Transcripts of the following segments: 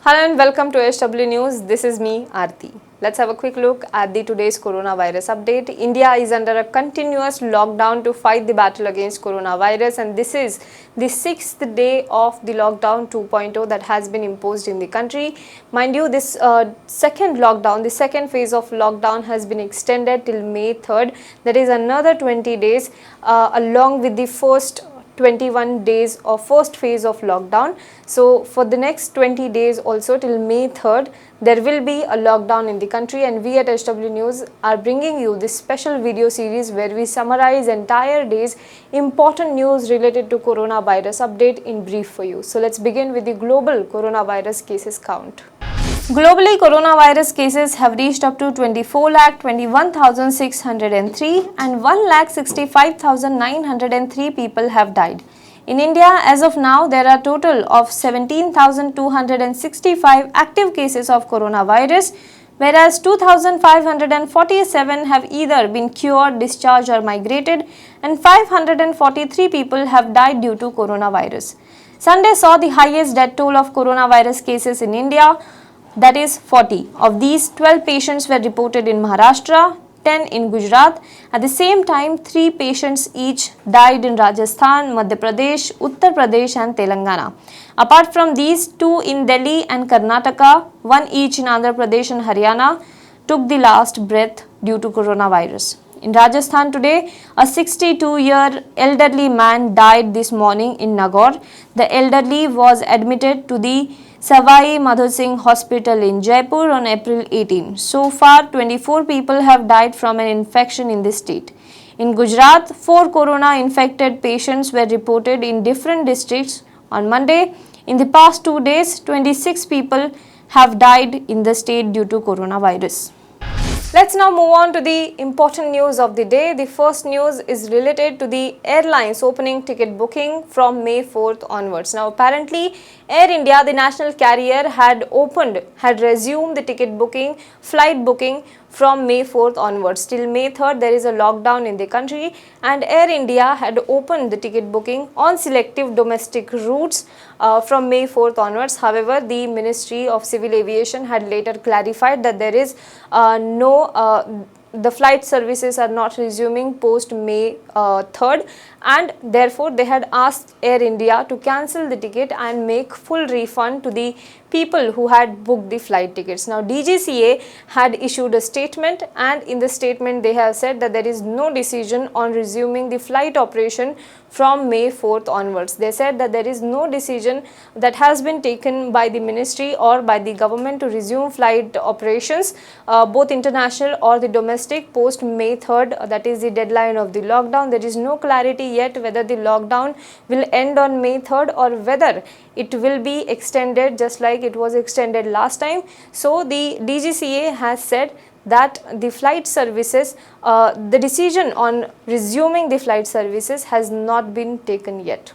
Hello and welcome to SW News. This is me, Aarti. Let's have a quick look at the today's coronavirus update. India is under a continuous lockdown to fight the battle against coronavirus, and this is the sixth day of the lockdown 2.0 that has been imposed in the country. Mind you, this second lockdown, the second phase of lockdown has been extended till May 3rd. That is another 20 days along with the first 21 days of first phase of lockdown. So for the next 20 days also till May 3rd, there will be a lockdown in the country, and we at SW News are bringing you this special video series where we summarize entire day's important news related to coronavirus update in brief for you. So let's begin with the global coronavirus cases count. Globally, coronavirus cases have reached up to 24,21,603 and 1,65,903 people have died. In India, as of now, there are a total of 17,265 active cases of coronavirus, whereas 2,547 have either been cured, discharged or migrated, and 543 people have died due to coronavirus. Sunday saw the highest death toll of coronavirus cases in India, that is 40. Of these, 12 patients were reported in Maharashtra, 10 in Gujarat. At the same time, 3 patients each died in Rajasthan, Madhya Pradesh, Uttar Pradesh and Telangana. Apart from these, 2 in Delhi and Karnataka, 1 each in Andhra Pradesh and Haryana took the last breath due to coronavirus. In Rajasthan today, a 62-year elderly man died this morning in Nagaur. The elderly was admitted to the Savai Madho Singh Hospital in Jaipur on April 18. So far, 24 people have died from an infection in this state. In Gujarat, 4 corona-infected patients were reported in different districts on Monday. In the past 2 days, 26 people have died in the state due to coronavirus. Let's now move on to the important news of the day. The first news is related to the airlines opening ticket booking from May 4th onwards. Now, apparently, Air India, the national carrier, had resumed the ticket booking, flight booking from May 4th onwards. Till May 3rd, there is a lockdown in the country, and Air India had opened the ticket booking on selective domestic routes from May 4th onwards. However, the Ministry of Civil Aviation had later clarified that there is the flight services are not resuming post May 3rd, and therefore they had asked Air India to cancel the ticket and make full refund to the people who had booked the flight tickets. Now, DGCA had issued a statement, and in the statement they have said that there is no decision on resuming the flight operation from May 4th onwards. They said that there is no decision that has been taken by the ministry or by the government to resume flight operations, both international or the domestic, post May 3rd, that is the deadline of the lockdown. There is no clarity yet whether the lockdown will end on May 3rd or whether it will be extended just like it was extended last time. So the DGCA has said that the flight services, the decision on resuming the flight services has not been taken yet.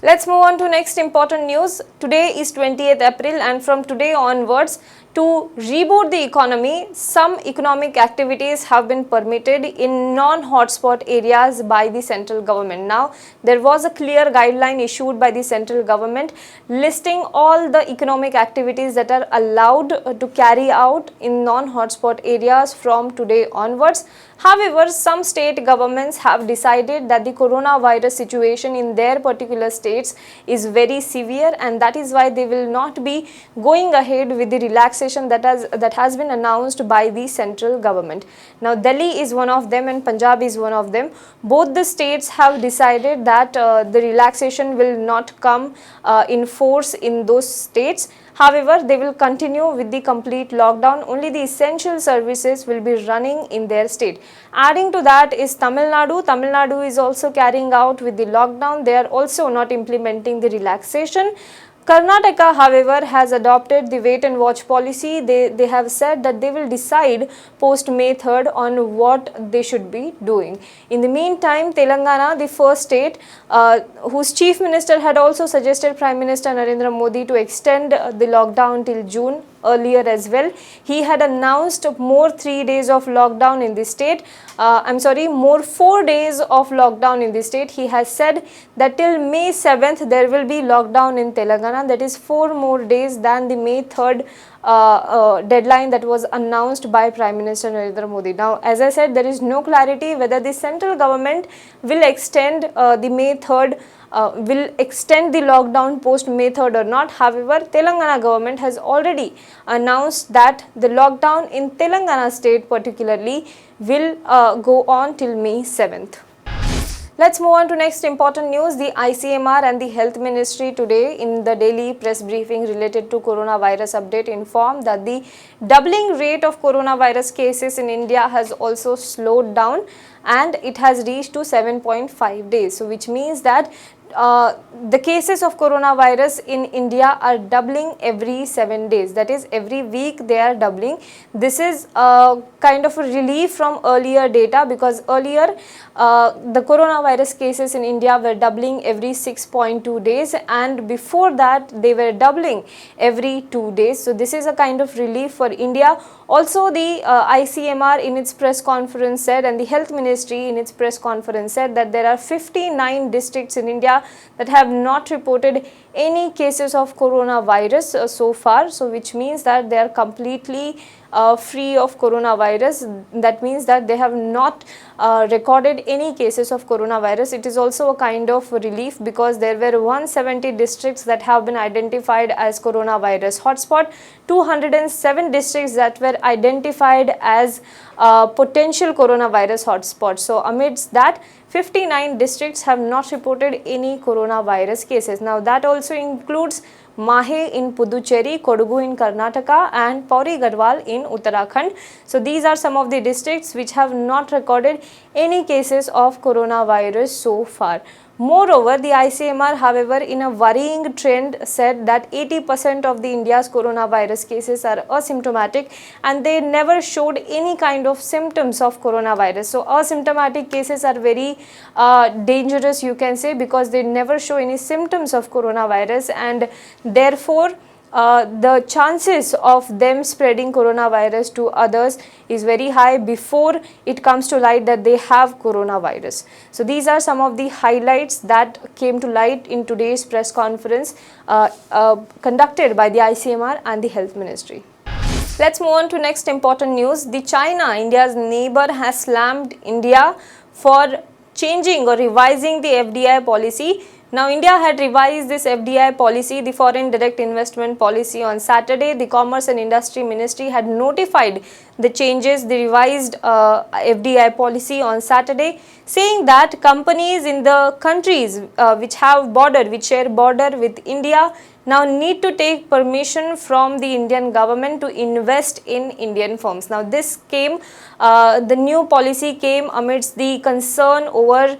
Let's move on to next important news. Today is 20th April, and from today onwards, to reboot the economy, some economic activities have been permitted in non-hotspot areas by the central government. Now, there was a clear guideline issued by the central government listing all the economic activities that are allowed to carry out in non-hotspot areas from today onwards. However, some state governments have decided that the coronavirus situation in their particular states is very severe, and that is why they will not be going ahead with the relaxation that has been announced by the central government. Now, Delhi is one of them and Punjab is one of them. Both the states have decided that the relaxation will not come in force in those states. However, they will continue with the complete lockdown. Only the essential services will be running in their state. Adding to that is Tamil Nadu. Tamil Nadu is also carrying out with the lockdown. They are also not implementing the relaxation. Karnataka, however, has adopted the wait and watch policy. They have said that they will decide post May 3rd on what they should be doing. In the meantime, Telangana, the first state whose chief minister had also suggested Prime Minister Narendra Modi to extend the lockdown till June earlier as well. He had announced more 3 days of lockdown in the state. More 4 days of lockdown in the state. He has said that till May 7th there will be lockdown in Telangana. That is 4 more days than the May 3rd deadline that was announced by Prime Minister Narendra Modi. Now, as I said, there is no clarity whether the central government will extend the May 3rd will extend the lockdown post May 3rd or not. However, Telangana government has already announced that the lockdown in Telangana state particularly will go on till May 7th. Let's move on to next important news. The ICMR and the Health Ministry today in the daily press briefing related to coronavirus update informed that the doubling rate of coronavirus cases in India has also slowed down and it has reached to 7.5 days. So which means that the cases of coronavirus in India are doubling every 7 days. That is, every week they are doubling. This is kind of a relief from earlier data, because earlier the coronavirus cases in India were doubling every 6.2 days, and before that they were doubling every 2 days. So this is a kind of relief for India. Also, the ICMR in its press conference said, and the Health Ministry in its press conference said, that there are 59 districts in India that have not reported any cases of coronavirus so far. So which means that they are completely free of coronavirus. That means that they have not recorded any cases of coronavirus. It is also a kind of relief, because there were 170 districts that have been identified as coronavirus hotspot, 207 districts that were identified as potential coronavirus hotspots. So amidst that, 59 districts have not reported any coronavirus cases. Now that also includes Mahe in Puducherry, Kodagu in Karnataka and Pauri Garhwal in Uttarakhand. So these are some of the districts which have not recorded any cases of coronavirus so far. Moreover, the ICMR, however, in a worrying trend said that 80% of the India's coronavirus cases are asymptomatic and they never showed any kind of symptoms of coronavirus. So asymptomatic cases are very dangerous, you can say, because they never show any symptoms of coronavirus, and therefore the chances of them spreading coronavirus to others is very high before it comes to light that they have coronavirus. So these are some of the highlights that came to light in today's press conference conducted by the ICMR and the Health Ministry. Let's move on to next important news. The China, India's neighbor, has slammed India for changing or revising the FDI policy. Now, India had revised this FDI policy, the foreign direct investment policy, on Saturday. The Commerce and Industry Ministry had notified the changes, the revised FDI policy on Saturday, saying that companies in the countries which share border with India now need to take permission from the Indian government to invest in Indian firms. Now this came, the new policy came amidst the concern over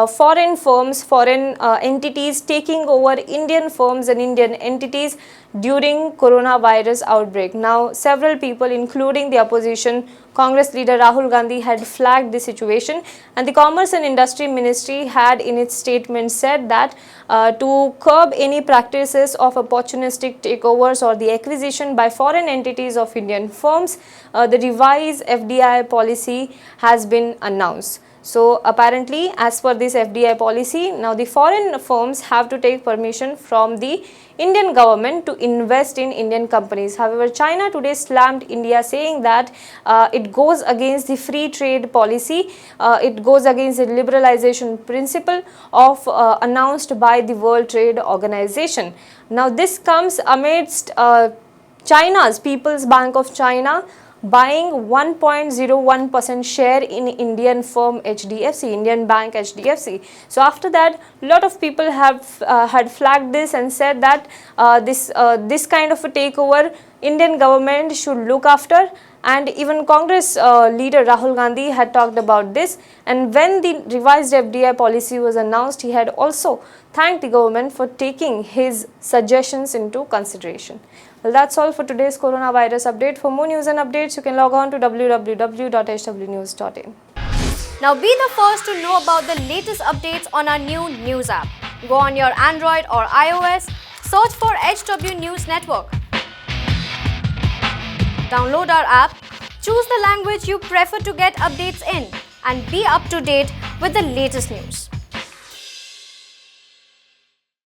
foreign firms, foreign entities taking over Indian firms and Indian entities during coronavirus outbreak. Now several people, including the opposition Congress leader Rahul Gandhi, had flagged the situation, and the Commerce and Industry Ministry had in its statement said that to curb any practices of opportunistic takeovers or the acquisition by foreign entities of Indian firms, the revised FDI policy has been announced. So apparently, as per this FDI policy, now the foreign firms have to take permission from the Indian government to invest in Indian companies. However, China today slammed India, saying that it goes against the free trade policy, it goes against the liberalization principle of announced by the World Trade Organization. Now this comes amidst China's People's Bank of China buying 1.01% share in Indian firm HDFC, Indian bank HDFC. So after that, a lot of people have had flagged this and said that this kind of a takeover Indian government should look after, and even Congress leader Rahul Gandhi had talked about this, and when the revised FDI policy was announced, he had also thanked the government for taking his suggestions into consideration. Well, that's all for today's coronavirus update. For more news and updates, you can log on to www.hwnews.in. Now be the first to know about the latest updates on our new news app. Go on your Android or iOS, search for HW News Network. Download our app, choose the language you prefer to get updates in, and be up to date with the latest news.